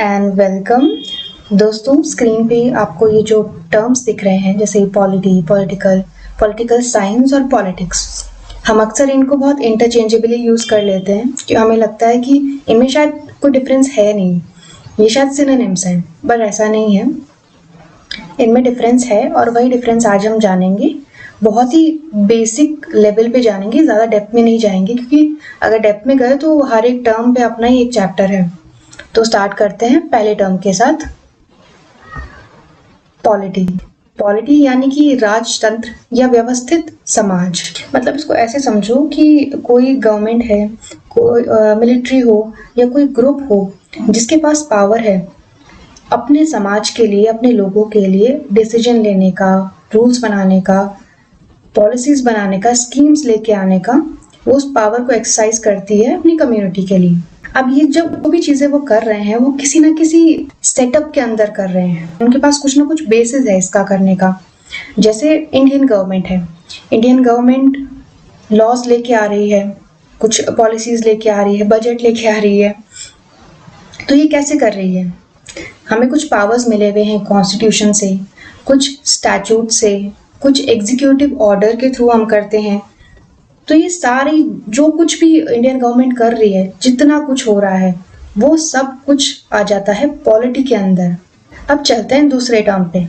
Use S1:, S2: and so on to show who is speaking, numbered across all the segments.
S1: And welcome. दोस्तों, screen पे आपको ये जो टर्म्स दिख रहे हैं जैसे पॉलिटिकल साइंस और पॉलिटिक्स, हम अक्सर इनको बहुत इंटरचेंजेबली यूज़ कर लेते हैं कि हमें लगता है कि इनमें शायद कोई डिफरेंस है नहीं, ये शायद सिनोनिम्स हैं, पर ऐसा नहीं है। इनमें डिफरेंस है और वही डिफरेंस आज हम जानेंगे। बहुत ही बेसिक लेवल पे जानेंगे, ज़्यादा डेप्थ में नहीं जाएंगे क्योंकि अगर डेप्थ में गए तो हर एक टर्म पे अपना ही एक चैप्टर है। तो स्टार्ट करते हैं पहले टर्म के साथ, पॉलिटी। पॉलिटी यानी कि राजतंत्र या व्यवस्थित समाज। मतलब इसको ऐसे समझो कि कोई गवर्नमेंट है, कोई मिलिट्री हो या कोई ग्रुप हो जिसके पास पावर है अपने समाज के लिए, अपने लोगों के लिए डिसीजन लेने का, रूल्स बनाने का, पॉलिसीज बनाने का, स्कीम्स लेके आने का, वो उस पावर को एक्सरसाइज करती है अपनी कम्युनिटी के लिए। अब ये जब भी चीजें वो कर रहे हैं वो किसी ना किसी सेटअप के अंदर कर रहे हैं, उनके पास कुछ ना कुछ बेसिस है इसका करने का। जैसे इंडियन गवर्नमेंट है, इंडियन गवर्नमेंट लॉज लेके आ रही है, कुछ पॉलिसीज लेके आ रही है, बजट लेके आ रही है। तो ये कैसे कर रही है? हमें कुछ पावर्स मिले हुए हैं कॉन्स्टिट्यूशन से, कुछ स्टैट्यूट से, कुछ एग्जीक्यूटिव ऑर्डर के थ्रू हम करते हैं। तो ये सारी जो कुछ भी इंडियन गवर्नमेंट कर रही है, जितना कुछ हो रहा है, वो सब कुछ आ जाता है पॉलिटी के अंदर। अब चलते हैं दूसरे टर्म पे,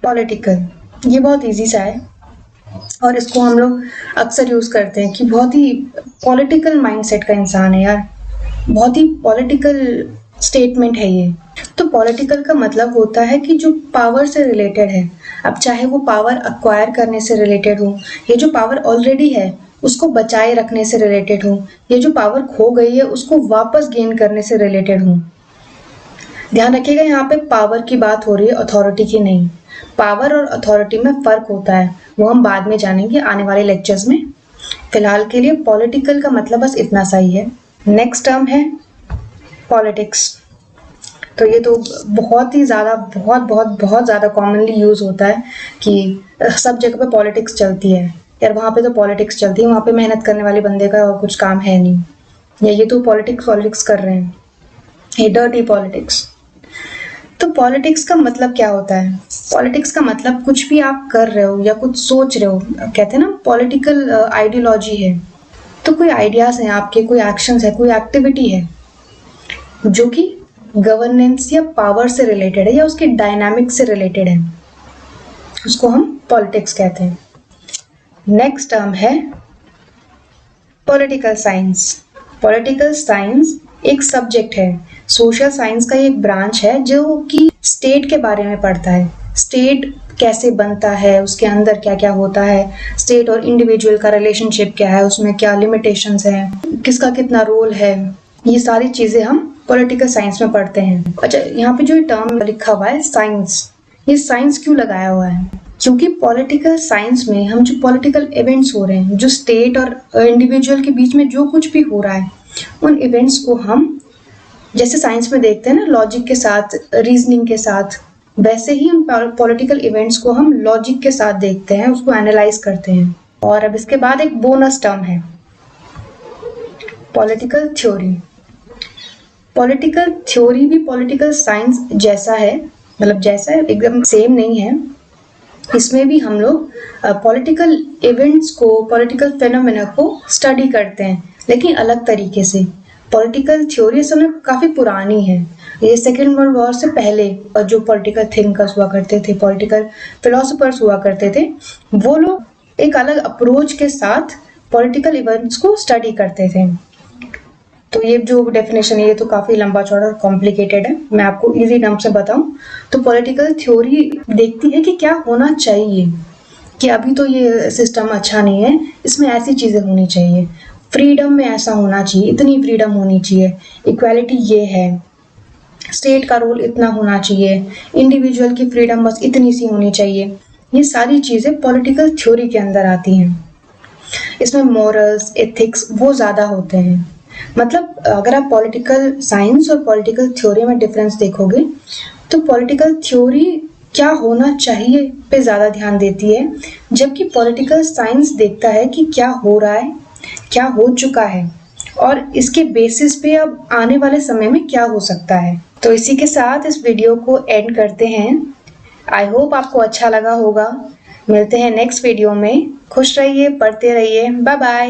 S1: पॉलिटिकल। ये बहुत इजी सा है और इसको हम लोग अक्सर यूज करते हैं कि बहुत ही पॉलिटिकल माइंडसेट का इंसान है यार, बहुत ही पॉलिटिकल स्टेटमेंट है ये। तो पॉलिटिकल का मतलब होता है कि जो पावर से रिलेटेड है, अब चाहे वो पावर अक्वायर करने से रिलेटेड हो, ये जो पावर ऑलरेडी है उसको बचाए रखने से रिलेटेड हो, ये जो पावर खो गई है उसको वापस गेन करने से रिलेटेड हो। ध्यान रखिएगा, यहाँ पे पावर की बात हो रही है, अथॉरिटी की नहीं। पावर और अथॉरिटी में फर्क होता है, वो हम बाद में जानेंगे आने वाले लेक्चर्स में। फिलहाल के लिए पॉलिटिकल का मतलब बस इतना सा ही है। नेक्स्ट टर्म है पॉलिटिक्स। तो ये तो बहुत ही ज़्यादा बहुत ज़्यादा कॉमनली यूज़ होता है कि सब जगह पे पॉलिटिक्स चलती है यार, वहाँ पे तो पॉलिटिक्स चलती है, वहाँ पे मेहनत करने वाले बंदे का कुछ काम है नहीं, या ये तो पॉलिटिक्स कर रहे हैं, ये डर्टी पॉलिटिक्स। तो पॉलिटिक्स का मतलब क्या होता है? पॉलिटिक्स का मतलब कुछ भी आप कर रहे हो या कुछ सोच रहे हो, कहते हैं ना पॉलिटिकल आइडियोलॉजी है। तो कोई आइडियाज हैं आपके, कोई एक्शंस है, कोई एक्टिविटी है जो कि गवर्नेंस या पावर से रिलेटेड है या उसके डायनामिक्स से रिलेटेड है, उसको हम पॉलिटिक्स कहते हैं। नेक्स्ट टर्म है पॉलिटिकल साइंस। पॉलिटिकल साइंस एक सब्जेक्ट है, सोशल साइंस का एक ब्रांच है जो कि स्टेट के बारे में पढ़ता है। स्टेट कैसे बनता है, उसके अंदर क्या क्या होता है, स्टेट और इंडिविजुअल का रिलेशनशिप क्या है, उसमें क्या लिमिटेशंस है, किसका कितना रोल है, ये सारी चीजें हम पॉलिटिकल साइंस में पढ़ते हैं। अच्छा, यहाँ पे जो टर्म लिखा हुआ है साइंस, ये साइंस क्यों लगाया हुआ है? क्योंकि पॉलिटिकल साइंस में हम जो पॉलिटिकल इवेंट्स हो रहे हैं, जो स्टेट और इंडिविजुअल के बीच में जो कुछ भी हो रहा है, उन इवेंट्स को हम जैसे साइंस में देखते हैं ना लॉजिक के साथ, रीजनिंग के साथ, वैसे ही उन पॉलिटिकल इवेंट्स को हम लॉजिक के साथ देखते हैं, उसको एनालाइज करते हैं। और अब इसके बाद एक बोनस टर्म है पॉलिटिकल थ्योरी। पॉलिटिकल थ्योरी भी पॉलिटिकल साइंस जैसा है, मतलब जैसा है, एकदम सेम नहीं है। इसमें भी हम लोग पॉलिटिकल इवेंट्स को, पॉलिटिकल फेनोमेना को स्टडी करते हैं, लेकिन अलग तरीके से। पॉलिटिकल थ्योरी असल में काफ़ी पुरानी है, ये सेकेंड वर्ल्ड वॉर से पहले जो पॉलिटिकल थिंकर्स हुआ करते थे, पॉलिटिकल फिलोसोफर्स हुआ करते थे, वो लोग एक अलग अप्रोच के साथ पॉलिटिकल इवेंट्स को स्टडी करते थे। तो ये जो डेफिनेशन है ये तो काफ़ी लंबा चौड़ा और कॉम्प्लिकेटेड है, मैं आपको इजी टर्म से बताऊं तो पॉलिटिकल थ्योरी देखती है कि क्या होना चाहिए, कि अभी तो ये सिस्टम अच्छा नहीं है, इसमें ऐसी चीज़ें होनी चाहिए, फ्रीडम में ऐसा होना चाहिए, इतनी फ्रीडम होनी चाहिए, इक्वालिटी ये है, स्टेट का रोल इतना होना चाहिए, इंडिविजुअल की फ्रीडम बस इतनी सी होनी चाहिए। ये सारी चीज़ें पॉलिटिकल थ्योरी के अंदर आती हैं। इसमें मॉरल्स, एथिक्स वो ज़्यादा होते हैं। मतलब अगर आप पॉलिटिकल साइंस और पॉलिटिकल थ्योरी में डिफरेंस देखोगे तो पॉलिटिकल थ्योरी क्या होना चाहिए पे ज़्यादा ध्यान देती है, जबकि पॉलिटिकल साइंस देखता है कि क्या हो रहा है, क्या हो चुका है और इसके बेसिस पे अब आने वाले समय में क्या हो सकता है। तो इसी के साथ इस वीडियो को एंड करते हैं। आई होप आपको अच्छा लगा होगा। मिलते हैं नेक्स्ट वीडियो में। खुश रहिए, पढ़ते रहिए। Bye bye.